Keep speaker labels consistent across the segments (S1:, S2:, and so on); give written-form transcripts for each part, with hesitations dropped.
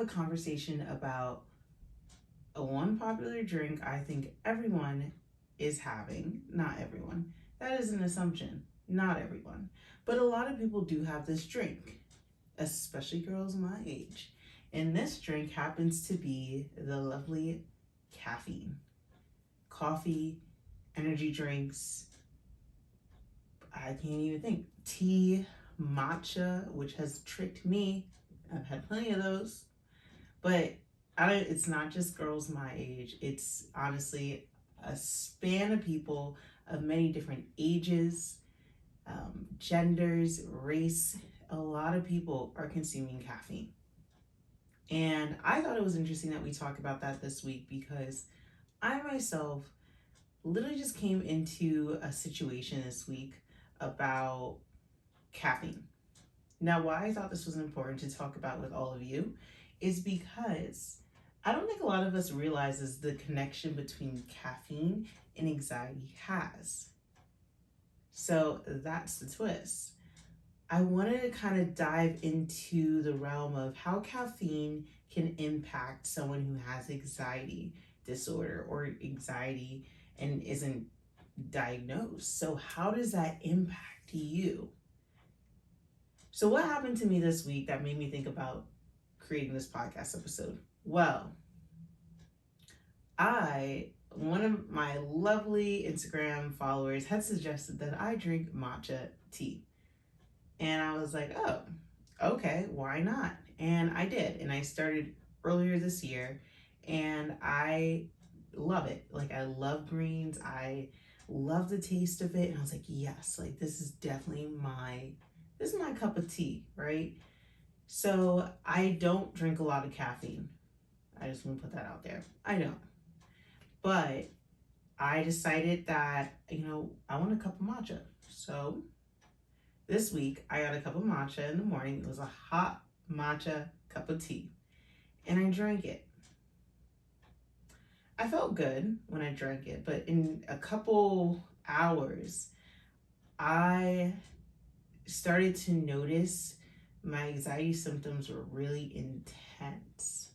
S1: have a conversation about a one popular drink I think everyone is having. Not everyone. That is an assumption. Not everyone. But a lot of people do have this drink, especially girls my age. And this drink happens to be the lovely caffeine. Coffee, energy drinks, I can't even think. Tea, matcha, which has tricked me. I've had plenty of those. But it's not just girls my age. It's honestly a span of people of many different ages, genders, race. A lot of people are consuming caffeine. And I thought it was interesting that we talk about that this week because I myself literally just came into a situation this week about caffeine. Now, why I thought this was important to talk about with all of you is because I don't think a lot of us realizes the connection between caffeine and anxiety has. So that's the twist. I wanted to kind of dive into the realm of how caffeine can impact someone who has anxiety disorder or anxiety and isn't diagnosed. So how does that impact you? So what happened to me this week that made me think about creating this podcast episode? Well, one of my lovely Instagram followers had suggested that I drink matcha tea. And I was like, oh, okay, why not? And I did. And I started earlier this year and I love it. Like, I love greens. I love the taste of it. And I was like, yes, like this is definitely my cup of tea, right? So I don't drink a lot of caffeine. I just want to put that out there. I don't. But I decided that, I want a cup of matcha. So this week I got a cup of matcha in the morning. It was a hot matcha cup of tea. And I drank it. I felt good when I drank it, but in a couple hours, I started to notice my anxiety symptoms were really intense.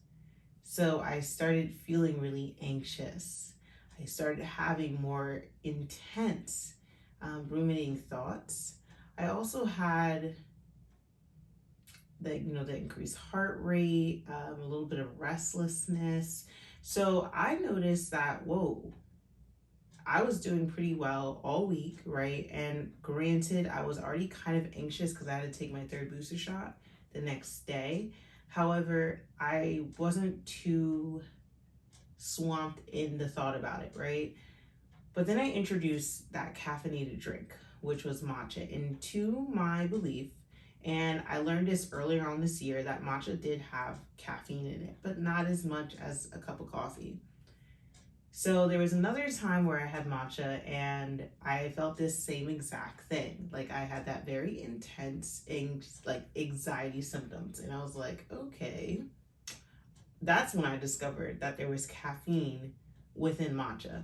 S1: So I started feeling really anxious. I started having more intense ruminating thoughts. I also had the increased heart rate, a little bit of restlessness. So I noticed that, whoa, I was doing pretty well all week, right? And granted, I was already kind of anxious because I had to take my third booster shot the next day. However, I wasn't too swamped in the thought about it, right? But then I introduced that caffeinated drink, which was matcha, into my belief. And I learned this earlier on this year that matcha did have caffeine in it, but not as much as a cup of coffee. So there was another time where I had matcha and I felt this same exact thing. Like I had that very intense anxiety symptoms. And I was like, okay. That's when I discovered that there was caffeine within matcha.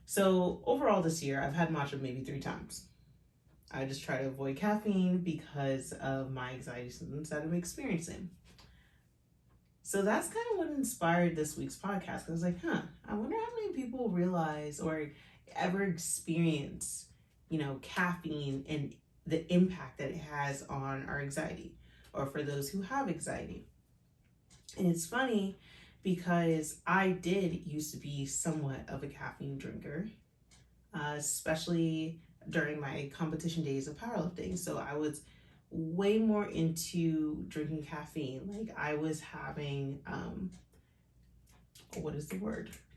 S1: So overall this year, I've had matcha maybe 3 times. I just try to avoid caffeine because of my anxiety symptoms that I'm experiencing. So that's kind of what inspired this week's podcast. I was like, I wonder how many people realize or ever experience, caffeine and the impact that it has on our anxiety, or for those who have anxiety. And it's funny because I did used to be somewhat of a caffeine drinker, especially during my competition days of powerlifting. So I was way more into drinking caffeine. Like I was having,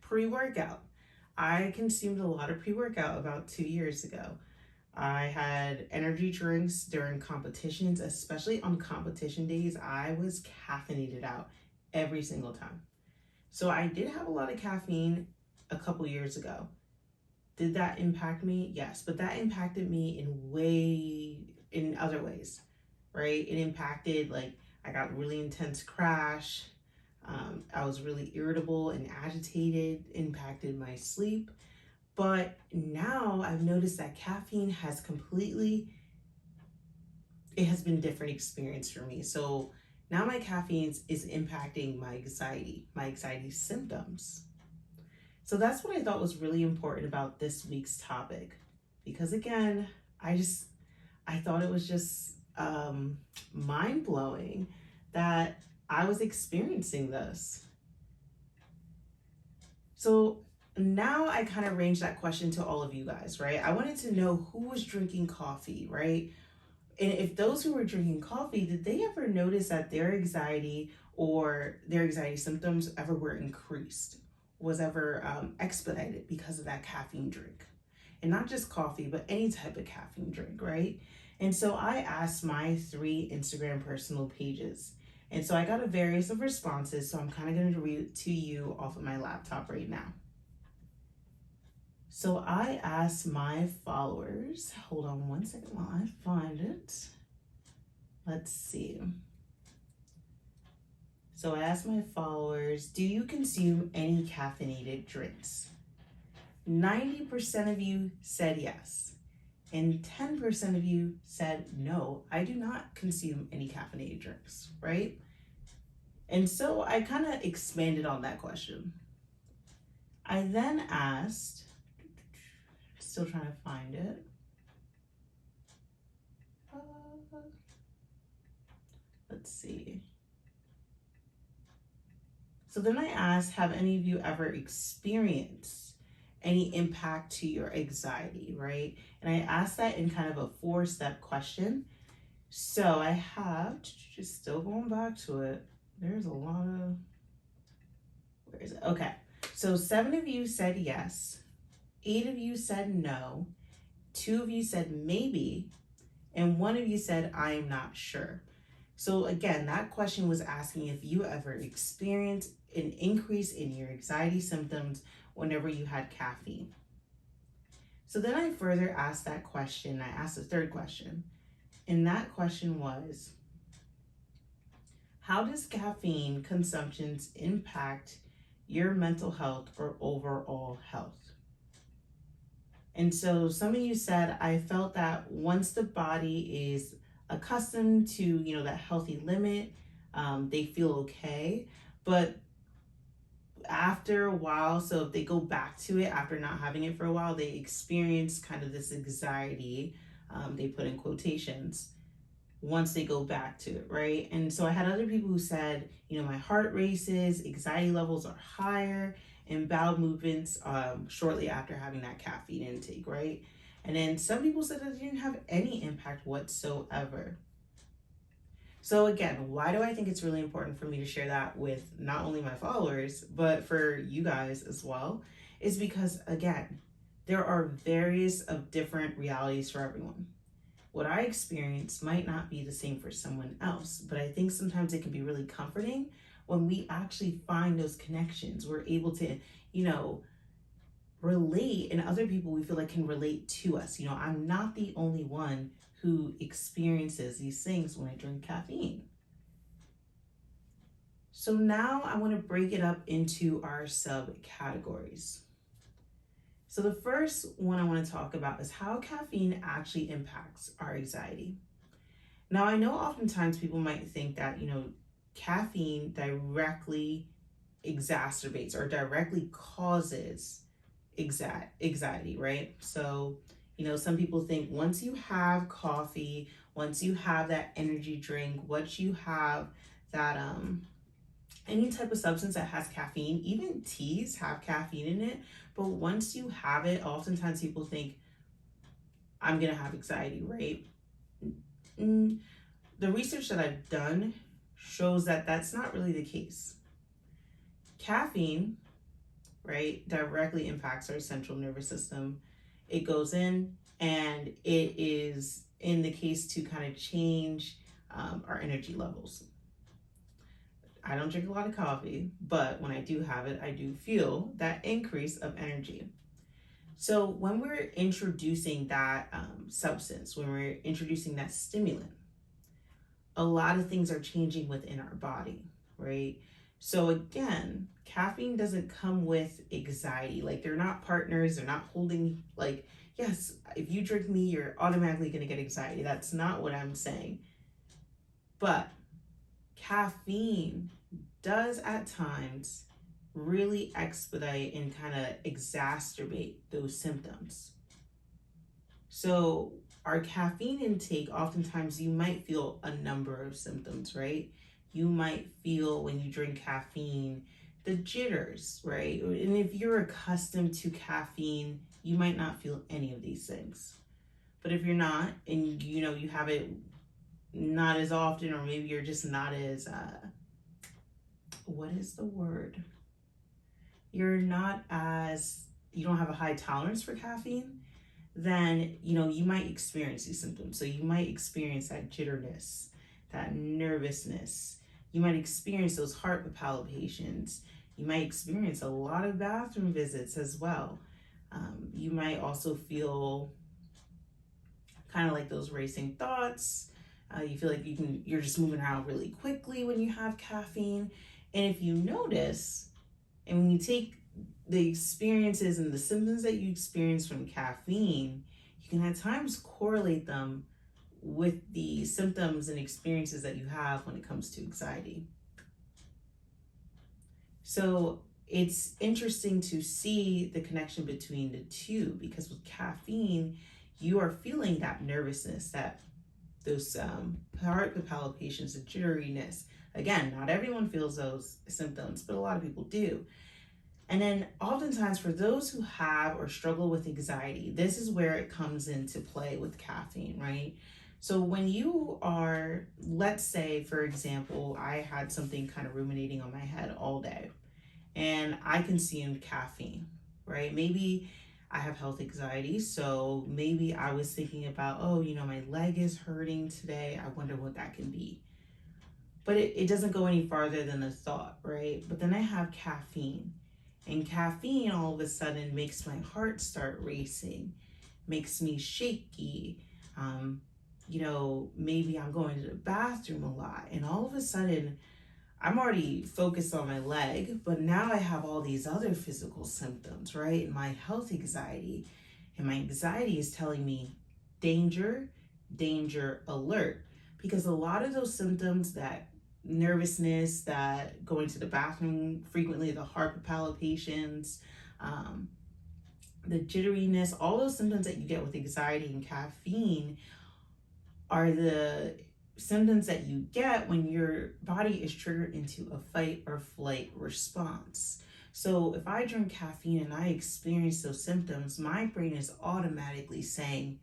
S1: pre-workout. I consumed a lot of pre-workout about 2 years ago. I had energy drinks during competitions, especially on competition days. I was caffeinated out every single time. So I did have a lot of caffeine a couple years ago. Did that impact me? Yes, but that impacted me in other ways, right? It impacted, like, I got really intense crash. I was really irritable and agitated, impacted my sleep. But now I've noticed that caffeine has been a different experience for me. So Now my caffeine is impacting my anxiety symptoms. So that's what I thought was really important about this week's topic. Because again, I thought it was just mind blowing that I was experiencing this. So now I kind of range that question to all of you guys, right? I wanted to know who was drinking coffee, right? And if those who were drinking coffee, did they ever notice that their anxiety or their anxiety symptoms ever were increased, was ever expedited because of that caffeine drink? And not just coffee, but any type of caffeine drink, right? And so I asked my 3 Instagram personal pages. And so I got a various of responses, so I'm kind of going to read it to you off of my laptop right now. So I asked my followers, hold on one second while I find it. Let's see. So I asked my followers, do you consume any caffeinated drinks? 90% of you said yes. And 10% of you said, no, I do not consume any caffeinated drinks, right? And so I kind of expanded on that question. I then asked, still trying to find it. Let's see. So then I asked, have any of you ever experienced any impact to your anxiety, right? And I asked that in kind of a 4-step question. So I have, just still going back to it, there's a lot of, where is it? Okay, so 7 of you said yes, 8 of you said no, 2 of you said maybe, and 1 of you said, I am not sure. So again, that question was asking if you ever experienced an increase in your anxiety symptoms whenever you had caffeine. So then I further asked that question. I asked a 3rd question, and that question was, how does caffeine consumptions impact your mental health or overall health? And so some of you said, I felt that once the body is accustomed to, that healthy limit, they feel okay. But after a while, so if they go back to it after not having it for a while, they experience kind of this anxiety, they put in quotations, once they go back to it, right? And so I had other people who said, my heart races, anxiety levels are higher, and bowel movements shortly after having that caffeine intake, right? And then some people said that it didn't have any impact whatsoever. So again, why do I think it's really important for me to share that with not only my followers, but for you guys as well? Is because, again, there are various of different realities for everyone. What I experience might not be the same for someone else, but I think sometimes it can be really comforting when we actually find those connections. We're able to, relate, and other people we feel like can relate to us. I'm not the only one who experiences these things when I drink caffeine. So now I want to break it up into our subcategories. So the first one I want to talk about is how caffeine actually impacts our anxiety. Now, I know oftentimes people might think that, caffeine directly exacerbates or directly causes anxiety, right? So, some people think once you have coffee, once you have that energy drink, once you have that any type of substance that has caffeine, even teas have caffeine in it, but once you have it, oftentimes people think, I'm gonna have anxiety, right? The research that I've done shows that that's not really the case. Caffeine, right, directly impacts our central nervous system. It goes in and it is in the case to kind of change our energy levels. I don't drink a lot of coffee, but when I do have it, I do feel that increase of energy. So when we're introducing that substance, when we're introducing that stimulant, a lot of things are changing within our body, right? So again, caffeine doesn't come with anxiety. Like, they're not partners. They're not holding, like, yes, if you drink me, you're automatically going to get anxiety. That's not what I'm saying. But caffeine does at times really expedite and kind of exacerbate those symptoms. So, our caffeine intake, oftentimes you might feel a number of symptoms, right? You might feel when you drink caffeine the jitters, right? And if you're accustomed to caffeine, you might not feel any of these things. But if you're not, and you have it not as often, or maybe you're just not as what is the word? You're not as you don't have a high tolerance for caffeine, then you might experience these symptoms. So you might experience that jitterness, that nervousness. You might experience those heart palpitations. You might experience a lot of bathroom visits as well. You might also feel kind of like those racing thoughts. You feel like you're just moving around really quickly when you have caffeine. And if you notice, and when you take the experiences and the symptoms that you experience from caffeine, you can at times correlate them with the symptoms and experiences that you have when it comes to anxiety. So it's interesting to see the connection between the two, because with caffeine, you are feeling that nervousness, those heart palpitations, the jitteriness. Again, not everyone feels those symptoms, but a lot of people do. And then oftentimes for those who have or struggle with anxiety, this is where it comes into play with caffeine, right? So when you are, let's say, for example, I had something kind of ruminating on my head all day and I consumed caffeine, right? Maybe I have health anxiety, so maybe I was thinking about, oh, my leg is hurting today. I wonder what that can be. But it doesn't go any farther than a thought, right? But then I have caffeine. And caffeine all of a sudden makes my heart start racing, makes me shaky. Maybe I'm going to the bathroom a lot. And all of a sudden, I'm already focused on my leg, but now I have all these other physical symptoms, right? And my health anxiety. And my anxiety is telling me danger, danger, alert. Because a lot of those symptoms, that nervousness, that going to the bathroom frequently, the heart palpitations, the jitteriness, all those symptoms that you get with anxiety and caffeine are the symptoms that you get when your body is triggered into a fight or flight response. So if I drink caffeine and I experience those symptoms, my brain is automatically saying,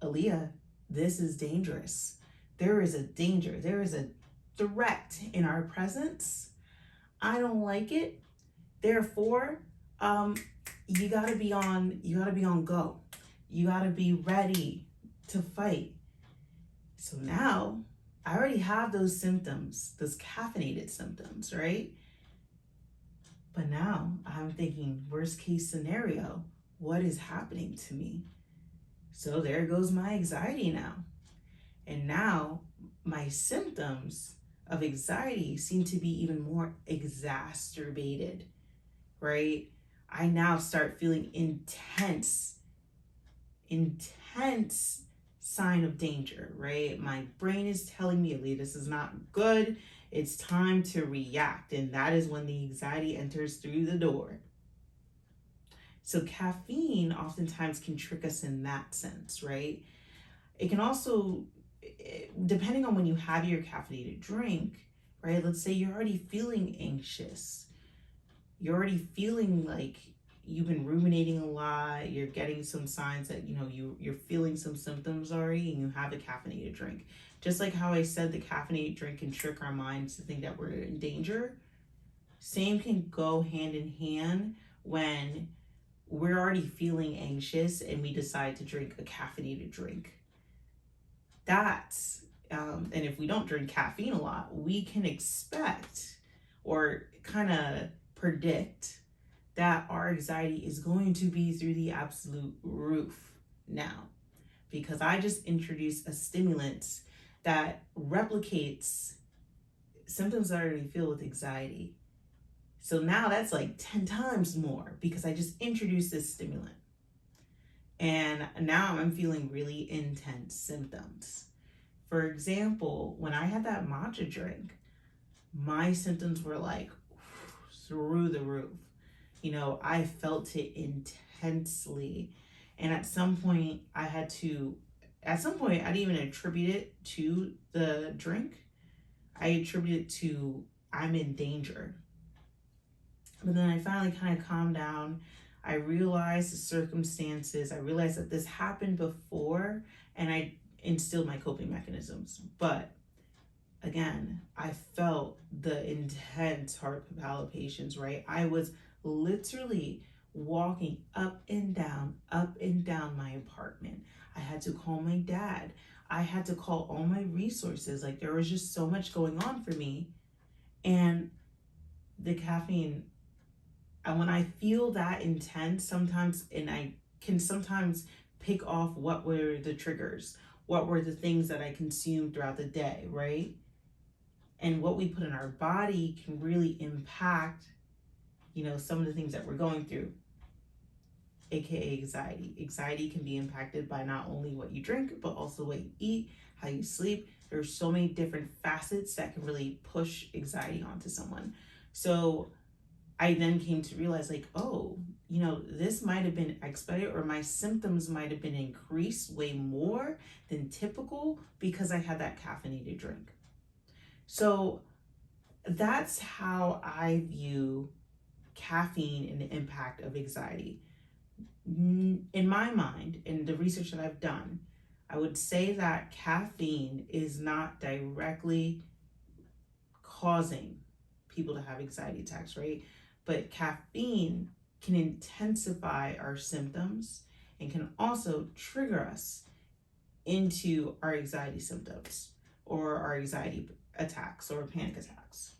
S1: Aaliyah, this is dangerous. There is a danger. There is a threat in our presence. I don't like it. Therefore, you gotta be on go. You gotta be ready to fight. So now I already have those symptoms, those caffeinated symptoms, right? But now I'm thinking, worst case scenario, what is happening to me? So there goes my anxiety now. And now my symptoms of anxiety seem to be even more exacerbated, right? I now start feeling intense sign of danger, right? My brain is telling me, Lee, this is not good. It's time to react. And that is when the anxiety enters through the door. So caffeine oftentimes can trick us in that sense, right? It can also, depending on when you have your caffeinated drink, right? Let's say you're already feeling anxious. You're already feeling like you've been ruminating a lot. You're getting some signs that, you're feeling some symptoms already, and you have a caffeinated drink. Just like how I said the caffeinated drink can trick our minds to think that we're in danger. Same can go hand in hand when we're already feeling anxious and we decide to drink a caffeinated drink. And if we don't drink caffeine a lot, we can expect or kind of predict that our anxiety is going to be through the absolute roof now, because I just introduced a stimulant that replicates symptoms that I already feel with anxiety. So now that's like 10 times more because I just introduced this stimulant. And now I'm feeling really intense symptoms. For example, when I had that matcha drink, my symptoms were like through the roof. I felt it intensely. And at some point, I didn't even attribute it to the drink. I attributed it to I'm in danger. But then I finally kind of calmed down. I realized the circumstances. I realized that this happened before, and I instilled my coping mechanisms. But again, I felt the intense heart palpitations, right? I was literally walking up and down my apartment. I had to call my dad. I had to call all my resources. Like, there was just so much going on for me. And the caffeine, and when I feel that intense sometimes, and I can sometimes pick off what were the triggers, what were the things that I consumed throughout the day, right? And what we put in our body can really impact, some of the things that we're going through, aka anxiety. Anxiety can be impacted by not only what you drink, but also what you eat, how you sleep. There's so many different facets that can really push anxiety onto someone. So I then came to realize, like, oh, this might have been expedited, or my symptoms might have been increased way more than typical because I had that caffeinated drink. So that's how I view caffeine and the impact of anxiety. In my mind, in the research that I've done, I would say that caffeine is not directly causing people to have anxiety attacks, right? But caffeine can intensify our symptoms and can also trigger us into our anxiety symptoms or our anxiety attacks or panic attacks.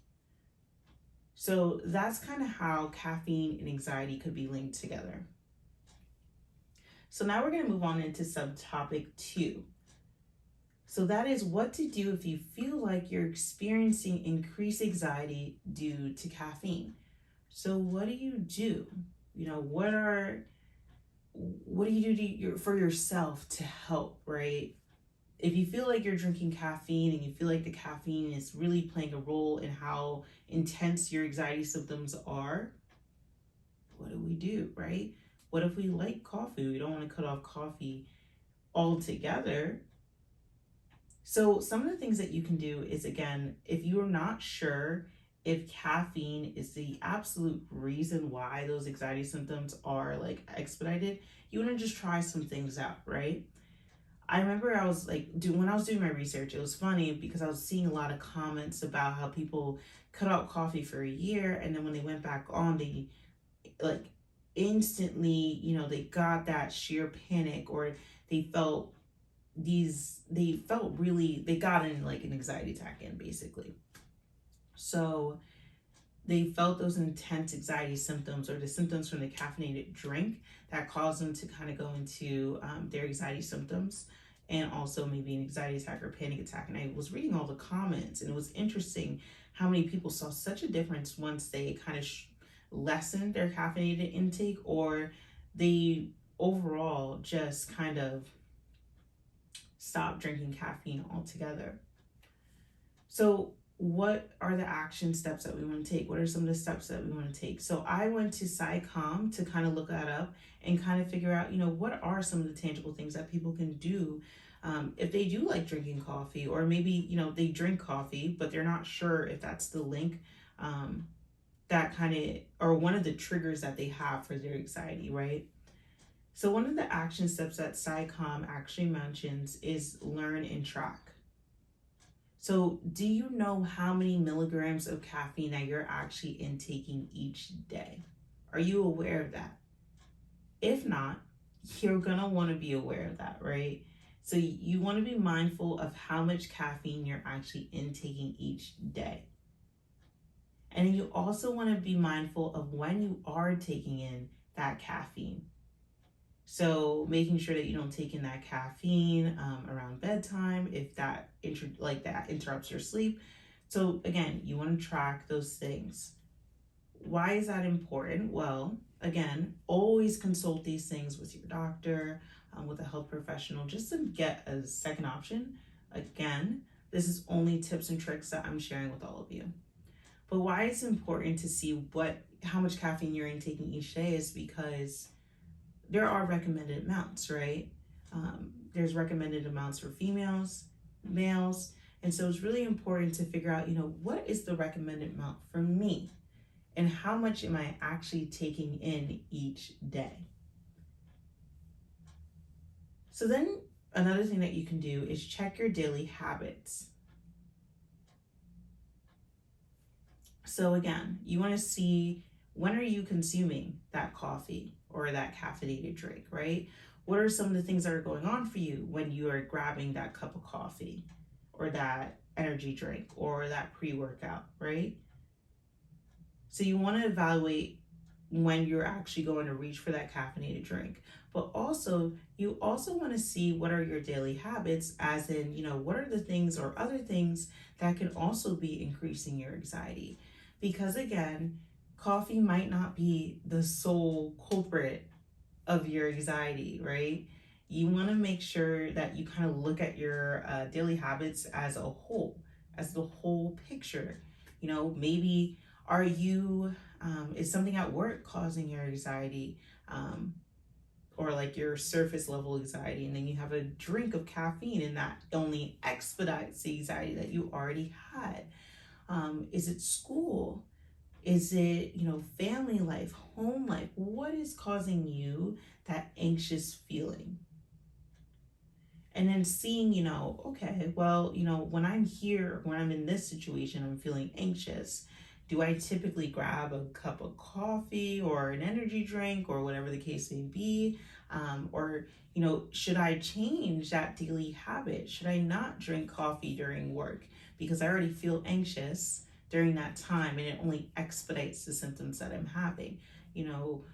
S1: So that's kind of how caffeine and anxiety could be linked together. So now we're going to move on into subtopic 2. So that is what to do if you feel like you're experiencing increased anxiety due to caffeine. So what do you do? What do you do for yourself to help, right? If you feel like you're drinking caffeine and you feel like the caffeine is really playing a role in how intense your anxiety symptoms are, what do we do, right? What if we like coffee? We don't want to cut off coffee altogether. So some of the things that you can do is, again, if you're not sure if caffeine is the absolute reason why those anxiety symptoms are like expedited, you want to just try some things out, right? I remember I was like, when I was doing my research, it was funny because I was seeing a lot of comments about how people cut out coffee for a year, and then when they went back on, they like instantly, they got that sheer panic, or they got in like an anxiety attack in, basically. So they felt those intense anxiety symptoms, or the symptoms from the caffeinated drink, that caused them to kind of go into their anxiety symptoms, and also maybe an anxiety attack or panic attack. And I was reading all the comments, and it was interesting how many people saw such a difference once they kind of lessened their caffeinated intake, or they overall just kind of stopped drinking caffeine altogether. So what are the action steps that we want to take? What are some of the steps that we want to take? So I went to SciComm to kind of look that up and kind of figure out, what are some of the tangible things that people can do if they do like drinking coffee, or maybe, they drink coffee, but they're not sure if that's the link that kind of, or one of the triggers that they have for their anxiety, right? So one of the action steps that SciComm actually mentions is learn and track. So do you know how many milligrams of caffeine that you're actually intaking each day? Are you aware of that? If not, you're gonna want to be aware of that, right? So you want to be mindful of how much caffeine you're actually intaking each day. And you also want to be mindful of when you are taking in that caffeine. So making sure that you don't take in that caffeine around bedtime, if that interrupts your sleep. So again, you want to track those things. Why is that important? Well, again, always consult these things with your doctor, with a health professional, just to get a second option. Again, this is only tips and tricks that I'm sharing with all of you. But why it's important to see how much caffeine you're intaking each day is because there are recommended amounts, right? There's recommended amounts for females, males, and so it's really important to figure out, what is the recommended amount for me, and how much am I actually taking in each day. So then another thing that you can do is check your daily habits. So again, you want to see, when are you consuming that coffee or that caffeinated drink, right? What are some of the things that are going on for you when you are grabbing that cup of coffee or that energy drink or that pre-workout, right? So you want to evaluate when you're actually going to reach for that caffeinated drink. But also, you also want to see what are your daily habits, as in, what are the things or other things that can also be increasing your anxiety. Because again, coffee might not be the sole culprit of your anxiety, right? You want to make sure that you kind of look at your daily habits as a whole, as the whole picture. Maybe are you, is something at work causing your anxiety, or like your surface level anxiety, and then you have a drink of caffeine and that only expedites the anxiety that you already had? Is it school? Is it, family life, home life? What is causing you that anxious feeling? And then seeing, okay, well, when I'm here, when I'm in this situation, I'm feeling anxious. Do I typically grab a cup of coffee or an energy drink or whatever the case may be? Or, should I change that daily habit? Should I not drink coffee during work because I already feel anxious during that time and it only expedites the symptoms that I'm having?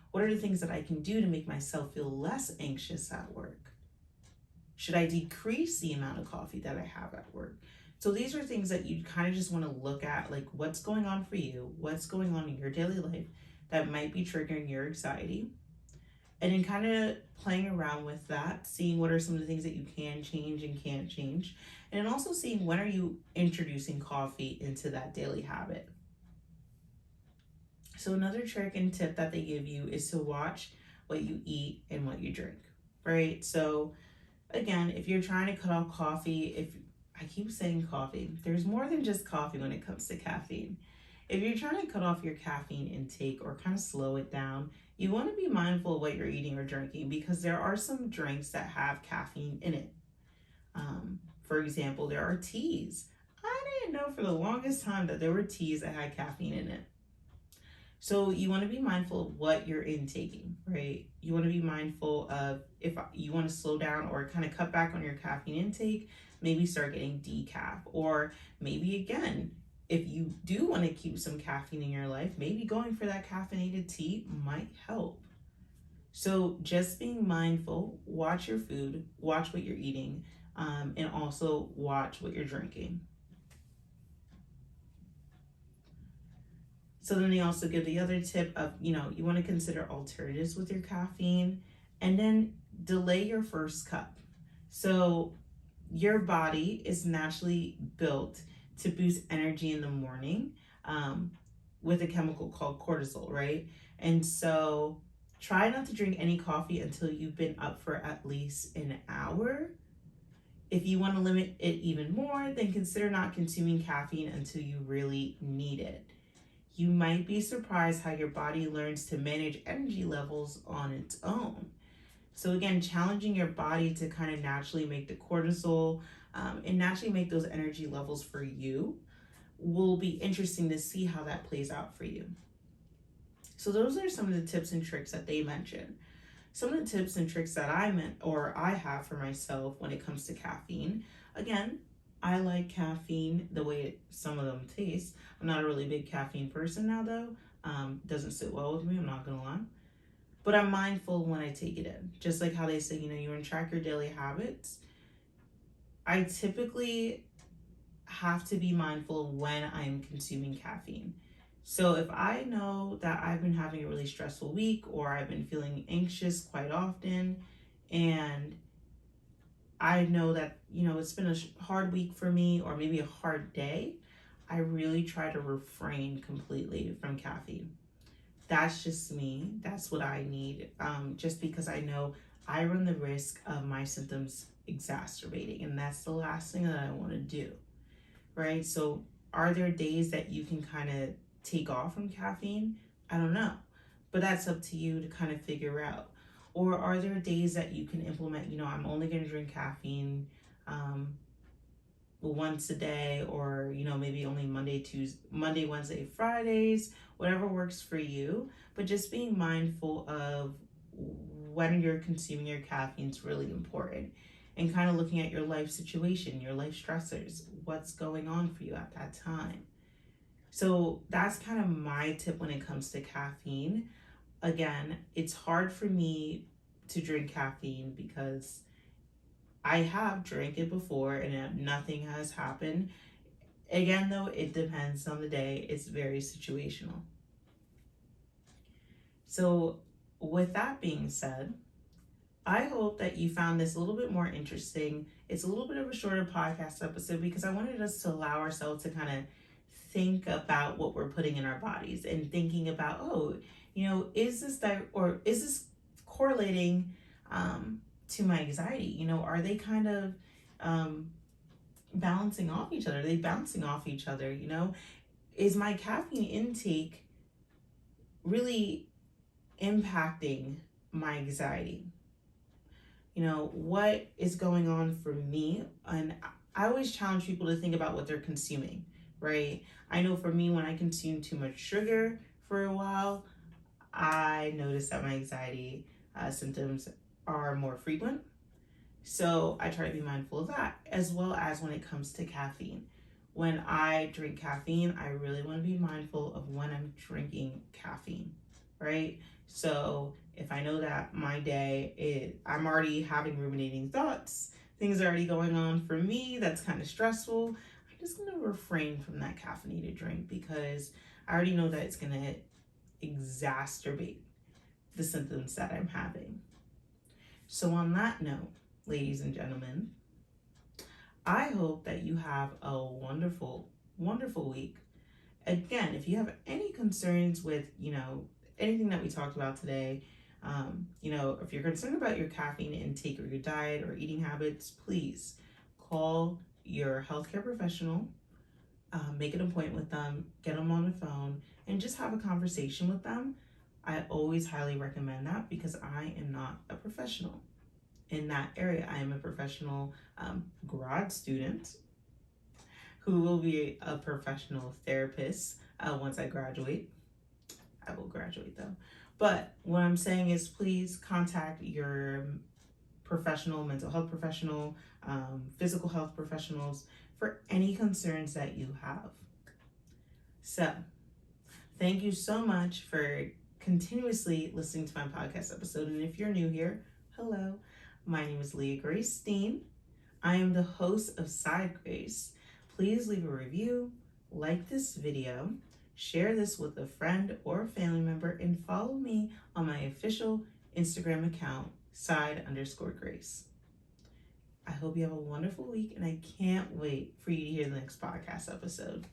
S1: What are the things that I can do to make myself feel less anxious at work? Should I decrease the amount of coffee that I have at work? So these are things that you kind of just want to look at, like what's going on for you, what's going on in your daily life that might be triggering your anxiety, and then kind of playing around with that, seeing what are some of the things that you can change and can't change, and then also seeing when are you introducing coffee into that daily habit. So another trick and tip that they give you is to watch what you eat and what you drink, right? So again, if you're trying to cut off coffee, if I keep saying coffee, there's more than just coffee when it comes to caffeine. If you're trying to cut off your caffeine intake or kind of slow it down, you want to be mindful of what you're eating or drinking, because there are some drinks that have caffeine in it. For example, there are teas. I didn't know for the longest time that there were teas that had caffeine in it. So you want to be mindful of what you're intaking, right? You want to be mindful of, if you want to slow down or kind of cut back on your caffeine intake, maybe start getting decaf. Or maybe again, if you do want to keep some caffeine in your life, maybe going for that caffeinated tea might help. So just being mindful, watch your food, watch what you're eating, and also watch what you're drinking. So then they also give the other tip of, you want to consider alternatives with your caffeine, and then delay your first cup. So your body is naturally built to boost energy in the morning, with a chemical called cortisol, right? And so try not to drink any coffee until you've been up for at least an hour. If you want to limit it even more, then consider not consuming caffeine until you really need it. You might be surprised how your body learns to manage energy levels on its own. So again, challenging your body to kind of naturally make the cortisol, and naturally make those energy levels for you will be interesting to see how that plays out for you. So those are some of the tips and tricks that they mention. Some of the tips and tricks that I have for myself when it comes to caffeine. Again, I like caffeine the way some of them taste. I'm not a really big caffeine person now, though. Doesn't sit well with me, I'm not gonna lie. But I'm mindful when I take it in. Just like how they say, you want to track your daily habits. I typically have to be mindful when I'm consuming caffeine. So if I know that I've been having a really stressful week, or I've been feeling anxious quite often, and I know that, it's been a hard week for me, or maybe a hard day, I really try to refrain completely from caffeine. That's just me. That's what I need. Just because I know I run the risk of my symptoms exacerbating, and that's the last thing that I want to do, right? So, are there days that you can kind of take off from caffeine? I don't know, but that's up to you to kind of figure out. Or are there days that you can implement, I'm only going to drink caffeine um, once a day, or maybe only Monday, Wednesday, Fridays, whatever works for you. But just being mindful of when you're consuming your caffeine is really important, and kind of looking at your life situation, your life stressors, what's going on for you at that time. So that's kind of my tip when it comes to caffeine. Again, it's hard for me to drink caffeine because I have drank it before and nothing has happened. Again, though, it depends on the day. It's very situational. So, with that being said, I hope that you found this a little bit more interesting. It's a little bit of a shorter podcast episode because I wanted us to allow ourselves to kind of think about what we're putting in our bodies and thinking about, is this correlating to my anxiety? Are they kind of balancing off each other? Are they bouncing off each other? Is my caffeine intake really impacting my anxiety? What is going on for me? And I always challenge people to think about what they're consuming, right? I know for me, when I consume too much sugar for a while, I notice that my anxiety symptoms are more frequent. So I try to be mindful of that, as well as when it comes to caffeine. When I drink caffeine, I really want to be mindful of when I'm drinking caffeine, right? So if I know that my day I'm already having ruminating thoughts, things are already going on for me, that's kind of stressful, I'm just going to refrain from that caffeinated drink because I already know that it's going to exacerbate the symptoms that I'm having. So on that note, ladies and gentlemen, I hope that you have a wonderful, wonderful week. Again, if you have any concerns with, anything that we talked about today, if you're concerned about your caffeine intake or your diet or eating habits, please call your healthcare professional, make an appointment with them, get them on the phone, and just have a conversation with them. I always highly recommend that because I am not a professional in that area. I am a professional grad student who will be a professional therapist once I graduate. I will graduate though. But what I'm saying is please contact your professional, mental health professional, physical health professionals for any concerns that you have. So, thank you so much for continuously listening to my podcast episode. And if you're new here, hello. My name is Leah Grace Steen. I am the host of Side Grace. Please leave a review, like this video, share this with a friend or a family member, and follow me on my official Instagram account, side_grace. I hope you have a wonderful week, and I can't wait for you to hear the next podcast episode.